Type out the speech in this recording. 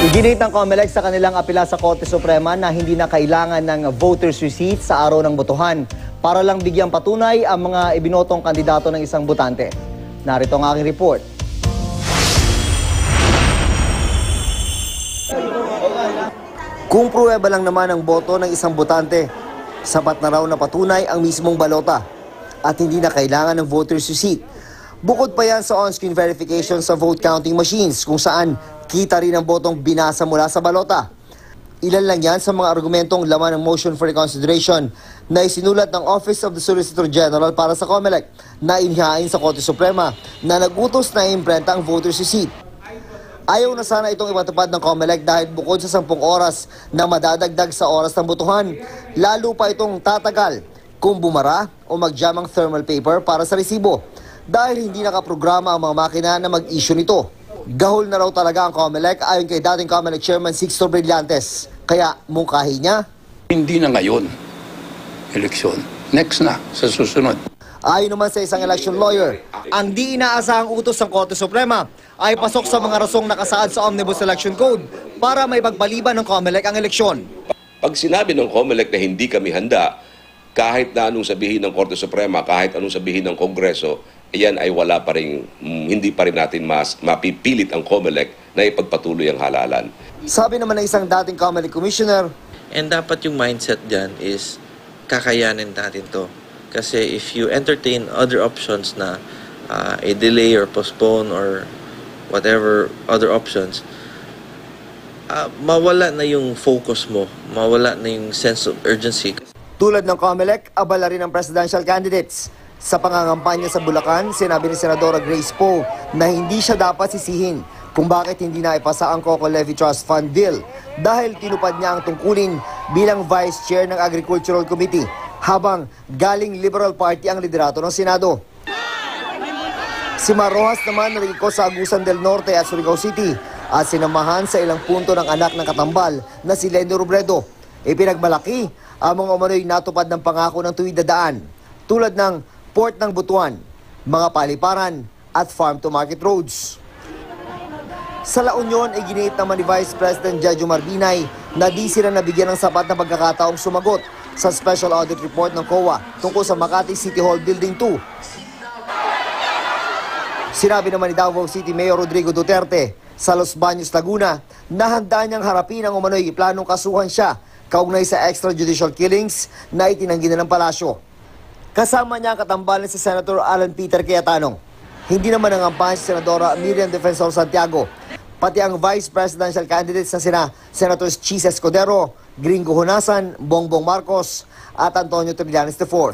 Iginit ng COMELEC sa kanilang apela sa Korte Suprema na hindi na kailangan ng voter's receipt sa araw ng botohan para lang bigyang patunay ang mga ibinotong kandidato ng isang botante. Narito ang aking report. Kung pruweba lang naman ang boto ng isang botante, sapat na raw na patunay ang mismong balota at hindi na kailangan ng voter's receipt. Bukod pa yan sa on-screen verification sa vote counting machines kung saan kita rin ang botong binasa mula sa balota. Ilan lang yan sa mga argumentong laman ng motion for reconsideration na isinulat ng Office of the Solicitor General para sa COMELEC na inihain sa Korte Suprema na nagutos na imprenta ang voter's receipt. Ayaw na sana itong ipatupad ng COMELEC dahil bukod sa 10 oras na madadagdag sa oras ng botohan, lalo pa itong tatagal kung bumara o mag-jam ang thermal paper para sa resibo dahil hindi nakaprograma ang mga makina na mag-issue nito. Gahol na raw talaga ang COMELEC ayon kay dating COMELEC Chairman Sixto Brillantes. Kaya mungkahi niya, hindi na ngayon eleksyon. Next na, sa susunod. Ayon naman sa isang election lawyer, ang di inaasahang utos ng Korte Suprema ay pasok sa mga rasong nakasaad sa Omnibus Election Code para may pagpaliban ng COMELEC ang eleksyon. Pag sinabi ng COMELEC na hindi kami handa, kahit na anong sabihin ng Korte Suprema, kahit anong sabihin ng Kongreso, iyan ay wala pa rin, hindi pa rin natin mapipilit ang COMELEC na ipagpatuloy ang halalan. Sabi naman ng isang dating COMELEC Commissioner, and dapat yung mindset dyan is kakayanin natin to. Kasi if you entertain other options na a delay or postpone or whatever other options, mawala na yung focus mo, mawala na yung sense of urgency. Tulad ng COMELEC, abala rin ang presidential candidates. Sa pangangampanya sa Bulacan, sinabi ni Senadora Grace Poe na hindi siya dapat sisihin kung bakit hindi na ipasa ang Coco Levy Trust Fund Bill dahil tinupad niya ang tungkulin bilang Vice Chair ng Agricultural Committee habang galing Liberal Party ang liderato ng Senado. Si Mar Rojas naman nariko sa Agusan del Norte at Surigao City at sinamahan sa ilang punto ng anak ng katambal na si Lenny Robredo. Ipinagmalaki ang mga umano'y natupad ng pangako ng tuwid na daan tulad ng Port ng Butuan, mga paliparan at farm-to-market roads. Sa La Union, iginiit naman ni Vice President Jejo Marbinay na di sila nabigyan ng sapat na pagkakataong sumagot sa Special Audit Report ng COA tungkol sa Makati City Hall Building 2. Sinabi naman ni Davao City Mayor Rodrigo Duterte sa Los Baños, Laguna na handa niyang harapin ang umano'y planong kasuhan siya kaugnay sa extrajudicial killings na itinanggi na ng palasyo. Kasama niya ang katambalan si Senator Alan Peter Cayetano. Hindi naman nangampan si Senadora Miriam Defensor Santiago, pati ang vice presidential candidates na sina Senators Chis Escudero, Gringo Honasan, Bongbong Marcos at Antonio Trillanes IV.